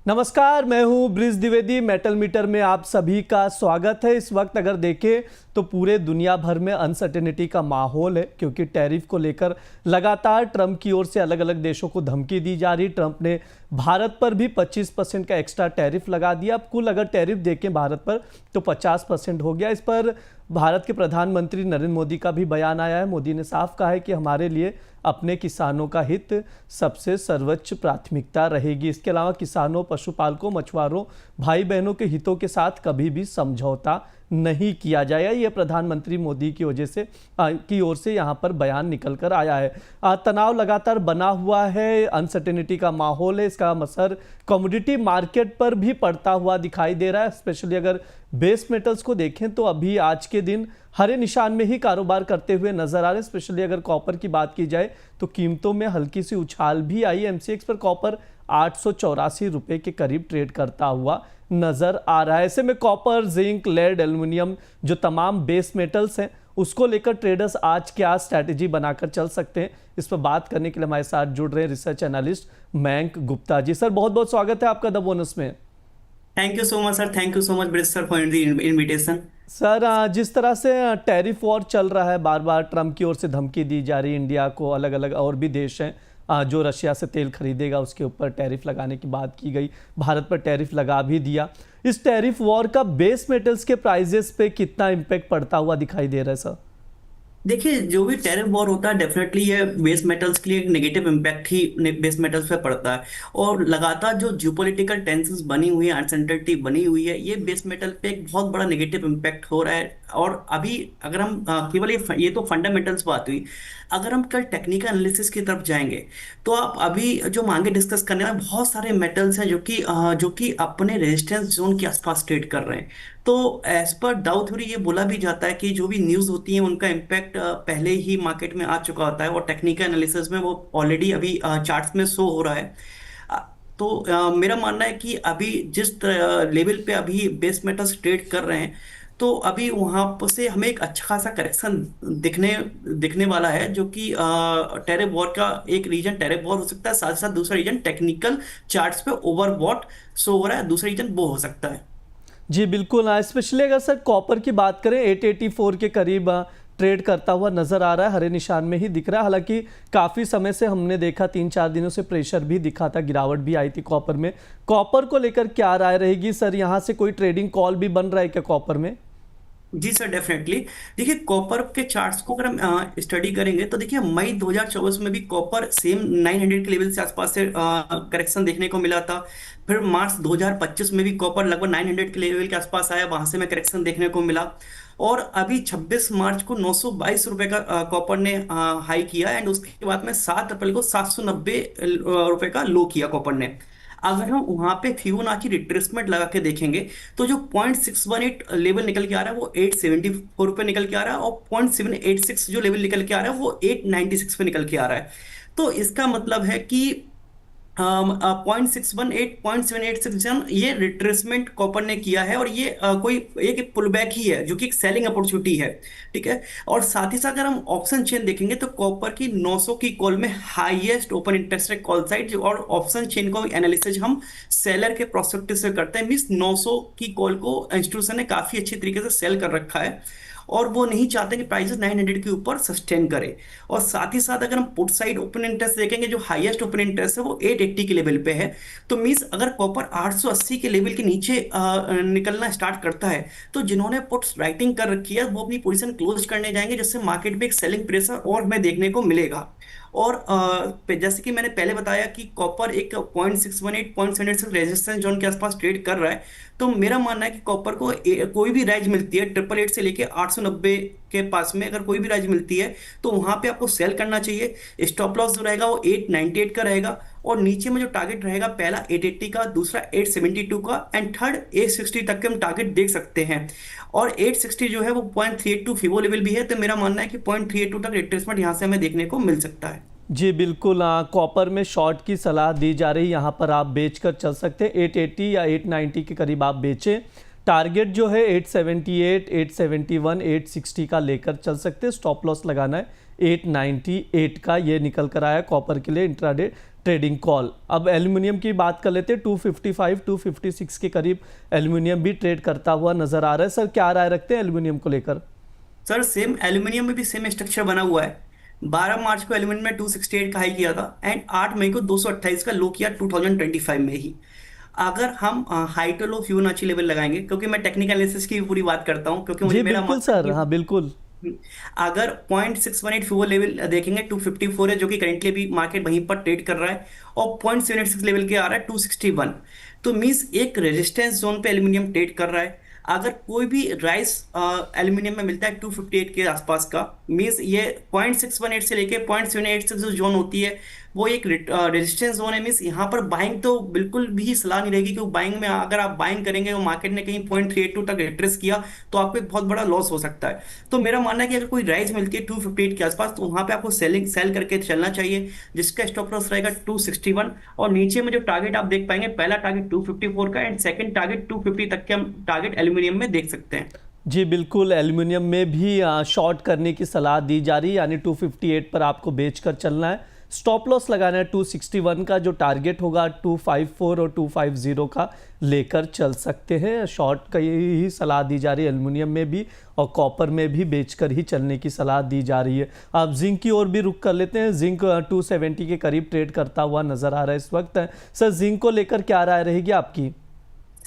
नमस्कार, मैं हूं ब्रिज द्विवेदी। मेटल मीटर में आप सभी का स्वागत है। इस वक्त अगर देखें तो पूरे दुनिया भर में अनसर्टेनिटी का माहौल है, क्योंकि टैरिफ को लेकर लगातार ट्रंप की ओर से अलग अलग देशों को धमकी दी जा रही। ट्रंप ने भारत पर भी 25% का एक्स्ट्रा टैरिफ लगा दिया। अब कुल अगर टैरिफ देखें भारत पर तो 50% हो गया। इस पर भारत के प्रधानमंत्री नरेंद्र मोदी का भी बयान आया है। मोदी ने साफ कहा है कि हमारे लिए अपने किसानों का हित सबसे सर्वोच्च प्राथमिकता रहेगी। इसके अलावा किसानों, पशुपालकों, मछुआरों, भाई बहनों के हितों के साथ कभी भी समझौता नहीं किया जाएगा। ये प्रधानमंत्री मोदी की वजह से की ओर से यहाँ पर बयान निकल कर आया है। तनाव लगातार बना हुआ है, अनसर्टेनिटी का माहौल है। इसका असर कमोडिटी मार्केट पर भी पड़ता हुआ दिखाई दे रहा है। स्पेशली अगर बेस मेटल्स को देखें तो अभी आज के दिन हरे निशान में ही कारोबार करते हुए नजर आ रहे हैं। स्पेशली अगर कॉपर की बात की जाए तो कीमतों में हल्की सी उछाल भी आई। एमसीएक्स पर कॉपर 884 रुपए के करीब ट्रेड करता हुआ नजर आ रहा है। ऐसे में कॉपर, जिंक, लेड, एल्युमिनियम जो तमाम बेस मेटल्स हैं उसको लेकर ट्रेडर्स आज क्या स्ट्रैटेजी बनाकर चल सकते हैं, इस पर बात करने के लिए हमारे साथ जुड़ रहे हैं research analyst Mayank Gupta ji. Sir, बहुत बहुत स्वागत है आपका द बोनस में। Thank you so much sir. Thank you so much bridge sir for the invitation. Sir, जिस तरह से टैरिफ वॉर चल रहा है, बार बार ट्रंप की ओर से धमकी दी जा रही है इंडिया को, अलग अलग और भी देश हैं जो रशिया से तेल खरीदेगा उसके ऊपर टैरिफ लगाने की बात की गई, भारत पर टैरिफ लगा भी दिया। इस टैरिफ वॉर का बेस मेटल्स के प्राइजेस पे कितना इम्पैक्ट पड़ता हुआ दिखाई दे रहा है सर? देखिए, जो भी टैरिफ वॉर होता है डेफिनेटली ये बेस मेटल्स के लिए एक negative impact he base metals पे पड़ता है। और लगातार जो जियोपॉलिटिकल टेंशंस बनी हुई है, अनसर्टेनिटी बनी हुई है, ये बेस मेटल पे एक बहुत बड़ा नेगेटिव इम्पैक्ट हो रहा है। और अभी अगर हम केवल ये तो फंडामेंटल्स बात हुई। अगर हम कल टेक्निकल एनालिसिस की तरफ जाएंगे तो आप अभी जो हम आगे डिस्कस करने में बहुत सारे मेटल्स हैं जो कि अपने रेजिस्टेंस जोन के आसपास ट्रेड कर रहे हैं। तो एज पर डाउ थ्योरी ये बोला भी जाता है कि जो भी न्यूज़ होती है उनका इम्पैक्ट पहले ही मार्केट में आ चुका होता है और टेक्निकल एनालिसिस में वो ऑलरेडी अभी चार्ट्स में शो हो रहा है। अ, तो मेरा मानना है कि अभी जिस लेवल पे अभी बेस मेटल्स ट्रेड कर रहे हैं, तो अभी वहां से हमें एक अच्छा खासा करेक्शन दिखने दिखने वाला है, जो कि टेरिफ वॉर का एक रीजन टेरिफ वॉर हो सकता है। साथ ही साथ दूसरा रीजन टेक्निकल चार्ट्स पे ओवरबॉट शो हो रहा है, दूसरा रीजन वो हो सकता है। जी बिल्कुल। स्पेशली अगर सर कॉपर की बात करें, 884 के करीब ट्रेड करता हुआ नजर आ रहा है, हरे निशान में ही दिख रहा है। हालांकि काफ़ी समय से हमने देखा, 3-4 दिनों से प्रेशर भी दिखा था, गिरावट भी आई थी कॉपर में। कॉपर को लेकर क्या राय रहेगी सर? यहाँ से कोई ट्रेडिंग कॉल भी बन रहा है क्या कॉपर में? जी सर, डेफिनेटली। देखिए, कॉपर के चार्ट्स को अगर हम स्टडी करेंगे तो देखिए मई 2024 में भी कॉपर सेम 900 के लेवल से आसपास से करेक्शन देखने को मिला था। फिर मार्च 2025 में भी कॉपर लगभग 900 के लेवल के आसपास आया, वहां से में करेक्शन देखने को मिला। और अभी 26 मार्च को 922 रुपए का कॉपर ने हाई किया, एंड उसके बाद में 7 अप्रैल को 790 रुपए का लो किया कॉपर ने। अगर हम वहां पे फिबोनाची रिट्रेसमेंट लगा के देखेंगे तो जो 0.618 लेवल निकल के आ रहा है वो 874 रुपये निकल के आ रहा है, और 0.786 जो लेवल निकल के आ रहा है वो 896 पे निकल के आ रहा है। तो इसका मतलब है कि 0.618 ये रिट्रेसमेंट कॉपर ने किया है, और ये कोई एक पुल बैक ही है जो कि एक सेलिंग अपॉर्चुनिटी है। ठीक है। और साथ ही साथ अगर हम ऑप्शन चेन देखेंगे तो कॉपर की 900 की कॉल में हाईएस्ट ओपन इंटरेस्ट है कॉल साइड, और ऑप्शन चेन को एनालिसिस हम सेलर के प्रोस्पेक्टिव से करते हैं। मींस 900 की कॉल को इंस्टीट्यूशन ने काफी अच्छी तरीके से सेल कर रखा है, और वो नहीं चाहते कि प्राइसेस 900 के ऊपर सस्टेन करे। और साथ ही साथ अगर हम पुट साइड ओपन इंटरेस्ट देखेंगे, जो हाईएस्ट ओपन इंटरेस्ट है वो 880 के लेवल पे है। तो मींस अगर कॉपर 880 के लेवल के नीचे निकलना स्टार्ट करता है तो जिन्होंने पुट्स राइटिंग कर रखी है वो अपनी पोजीशन क्लोज करने जाएंगे, जिससे मार्केट में एक सेलिंग प्रेशर और हमें देखने को मिलेगा। और जैसे कि मैंने पहले बताया कि कॉपर एक 0.618 रेजिस्टेंस जोन के आसपास ट्रेड कर रहा है। तो मेरा मानना है कि कॉपर को कोई भी राइज मिलती है 888 से लेके 890 के पास में, अगर कोई भी राइज मिलती है तो वहां पे आपको सेल करना चाहिए। स्टॉप लॉस जो रहेगा वो 898 का रहेगा, और नीचे में जो टारगेट रहेगा, पहला 880 का, दूसरा 872 का, एंड थर्ड 860 तक के हम टारगेट देख सकते हैं। और 860 जो है वो 0.382 फिबो लेवल भी है, तो मेरा मानना है कि 0.382 तक रिट्रेसमेंट यहाँ से हमें देखने को मिल सकता है। जी बिल्कुल। कॉपर में शॉर्ट की सलाह दी जा रही, यहाँ पर आप बेचकर चल सकते हैं। 880 या 890 के करीब आप बेचें। टारगेट जो है 878, 871, 860 का लेकर चल सकते हैं। स्टॉप लॉस लगाना है 898 का, ये निकल कर आया कॉपर के लिए इंट्राडे ट्रेडिंग कॉल। अब एल्युमिनियम की बात कर लेते हैं, 255 256 के करीब एल्युमिनियम भी ट्रेड करता हुआ नजर आ रहा है। सर क्या राय रखते हैं एल्युमिनियम को लेकर? सर सेम एल्यूमिनियम में भी सेम स्ट्रक्चर बना हुआ है। 12 मार्च को एल्यूमिनियम में 268 का हाई किया था एंड 8 मई को 228 का लो किया 2025 में ही। अगर हम high to low Fibonacci level लगाएंगे, क्योंकि मैं टेक्निकल एनालिसिस की भी पूरी बात करता हूँ, क्योंकि मुझे जी मेरा बिल्कुल सर, हाँ मास्टर। बिल्कुल। अगर 0.618 फिबो लेवल देखेंगे, 254 है जो कि करेंटली भी मार्केट वहीं पर ट्रेड कर रहा है, और 0.786 लेवल के आ रहा है 261। तो मींस एक रेजिस्टेंस जोन पे एल्यूमिनियम ट्रेड कर रहा है। अगर कोई भी राइस एल्यूमिनियम में मिलता है 258 के आसपास का, मींस ये 0.618 से लेके 0.786 जो जोन होती है वो एक रेजिस्टेंस जोन है। मींस यहाँ पर बाइंग तो बिल्कुल भी सलाह नहीं रहेगी, क्योंकि बाइंग में अगर आप बाइंग करेंगे और मार्केट ने कहीं 0.382 तक रिट्रेस किया तो आपको एक बहुत बड़ा लॉस हो सकता है। तो मेरा मानना है कि अगर कोई राइज मिलती है 258 के आसपास, तो वहां पे आपको सेल करके चलना चाहिए, जिसका स्टॉप लॉस रहेगा 261। और नीचे में जो टारगेट आप देख पाएंगे, पहला टारगेट 254 का एंड सेकंड टारगेट 250 तक के हम टारगेट एल्यूमिनियम में देख सकते हैं। जी बिल्कुल, एल्युमिनियम में भी शॉर्ट करने की सलाह दी जा रही है, यानी 258 पर आपको बेचकर चलना है। स्टॉप लॉस लगाना है 261 का, जो टारगेट होगा 254 और 250 का लेकर चल सकते हैं। शॉर्ट का ही सलाह दी जा रही है एल्युमिनियम में भी, और कॉपर में भी बेचकर ही चलने की सलाह दी जा रही है। अब जिंक की ओर भी रुख कर लेते हैं। जिंक 270 के करीब ट्रेड करता हुआ नजर आ रहा है इस वक्त। सर जिंक को लेकर क्या राय रहेगी आपकी?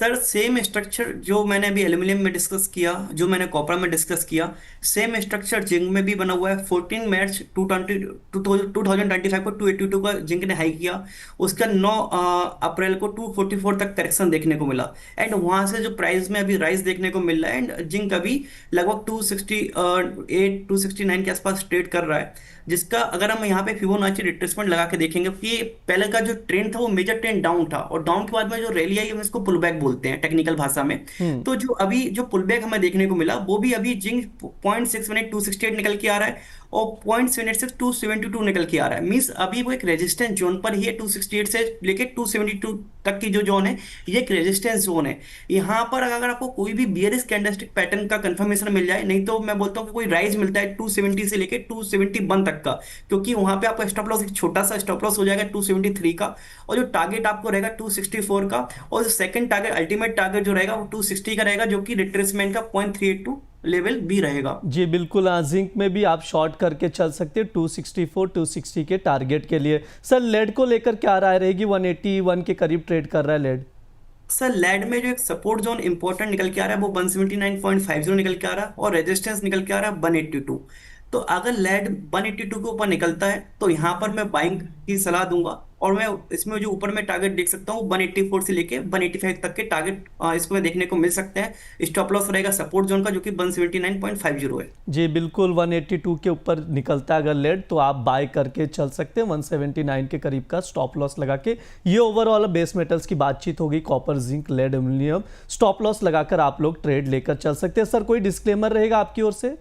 सर सेम स्ट्रक्चर जो मैंने अभी एल्यूमिनियम में डिस्कस किया, जो मैंने कॉपर में डिस्कस किया, सेम स्ट्रक्चर जिंक में भी बना हुआ है। 14 मार्च 2025 को 282 का जिंक ने हाई किया। उसका 9 अप्रैल को 244 तक करेक्शन देखने को मिला, एंड वहां से जो प्राइस में अभी राइज देखने को मिल रहा है, एंड जिंक अभी लगभग 268 269 के आसपास ट्रेड कर रहा है। जिसका अगर हम यहाँ पे फिबोनाची रिट्रेसमेंट लगा के देखेंगे, कि पहले का जो ट्रेंड था वो मेजर ट्रेंड डाउन था, और डाउन के बाद में जो रैली आई हम इसको पुल बैक बोलते हैं टेक्निकल भाषा में। हम्म। तो जो अभी जो पुल बैक हमें देखने को मिला, वो भी अभी जिंक 0.618 268 निकल के आ रहा है, और 0.786 272 निकल के आ रहा है। मींस अभी वो एक रेजिस्टेंस जोन पर ही है। 268 से लेके 272 तक की जो जोन है, ये एक रेजिस्टेंस जोन है। यहाँ पर अगर आपको कोई भी बियरिश कैंडलस्टिक पैटर्न का कंफर्मेशन मिल जाए, नहीं तो मैं बोलता हूँ कि कोई राइज मिलता है 270 से लेके 271 तक का, क्योंकि वहां पे आपका स्टॉप लॉस एक छोटा सा स्टॉप लॉस हो जाएगा 273 का, और जो टारगेट आपको रहेगा 264 का, और जो सेकंड टारगेट अल्टीमेट टारगेट जो रहेगा वो 260 का रहेगा, जो कि रिट्रेसमेंट का 0.382 लेवल भी रहेगा। जी बिल्कुल, जिंक में भी आप शॉर्ट करके चल सकते हैं 264 260 के टारगेट के लिए। सर लेड को लेकर क्या राय रहेगी? 181 के करीब ट्रेड कर रहा है लेड। सर लेड में जो एक सपोर्ट जोन इंपॉर्टेंट निकल के आ रहा है वो 179.50 निकल के आ रहा है, और रेजिस्टेंस निकल के आ रहा है 182। तो अगर लेड 182 के ऊपर निकलता है तो यहाँ पर मैं बाइंग की सलाह दूंगा, और मैं इसमें जो ऊपर में टारगेट देख सकता हूँ 184 से लेके 185 तक के टारगेट इसको मैं देखने को मिल सकते हैं। स्टॉप लॉस रहेगा सपोर्ट जोन का, जो कि 179.50 है। जी बिल्कुल, 182 के ऊपर निकलता है अगर लेड, तो आप बाय करके चल सकते हैं 179 के करीब का स्टॉप लॉस लगा के। ये ओवरऑल बेस मेटल्स की बातचीत होगी, copper, zinc, lead, aluminium. Stop loss लगाकर आप लोग ट्रेड लेकर चल सकते हैं। सर कोई डिस्क्लेमर रहेगा आपकी ओर से?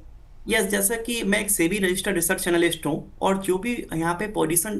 यस, जैसा कि मैं एक सेबी रजिस्टर्ड रिसर्च एनालिस्ट हूँ, और जो भी यहाँ पे पोजीशन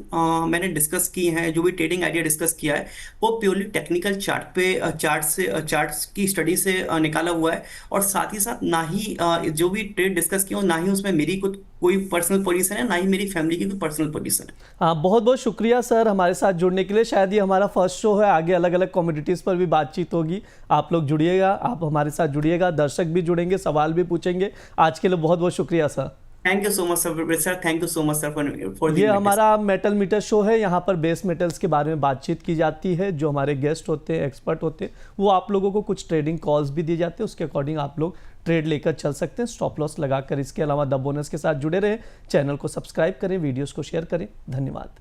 मैंने डिस्कस की है, जो भी ट्रेडिंग आइडिया डिस्कस किया है, वो प्योरली टेक्निकल चार्ट पे चार्ट्स की स्टडी से निकाला हुआ है। और साथ ही साथ ना ही जो भी ट्रेड डिस्कस किया ना ही उसमें मेरी कोई पर्सनल पोजीशन है, ना ही मेरी फैमिली की कोई पर्सनल पोजीशन है। हाँ, बहुत बहुत शुक्रिया सर हमारे साथ जुड़ने के लिए। शायद ये हमारा फर्स्ट शो है, आगे अलग अलग कमोडिटीज़ पर भी बातचीत होगी। आप लोग जुड़िएगा, आप हमारे साथ जुड़िएगा, दर्शक भी जुड़ेंगे, सवाल भी पूछेंगे। आज के लिए बहुत बहुत शुक्रिया sir. Thank you so much sir, thank you so much sir for ये हमारा मेटल मीटर शो है। यहाँ पर बेस मेटल्स के बारे में बातचीत की जाती है। जो हमारे गेस्ट होते हैं, एक्सपर्ट होते हैं, वो आप लोगों को कुछ ट्रेडिंग कॉल्स भी दिए जाते हैं, उसके अकॉर्डिंग आप लोग ट्रेड लेकर चल सकते हैं स्टॉप लॉस लगाकर। इसके अलावा द बोनस के साथ जुड़े रहें, चैनल को सब्सक्राइब करें, वीडियोस को शेयर करें। धन्यवाद।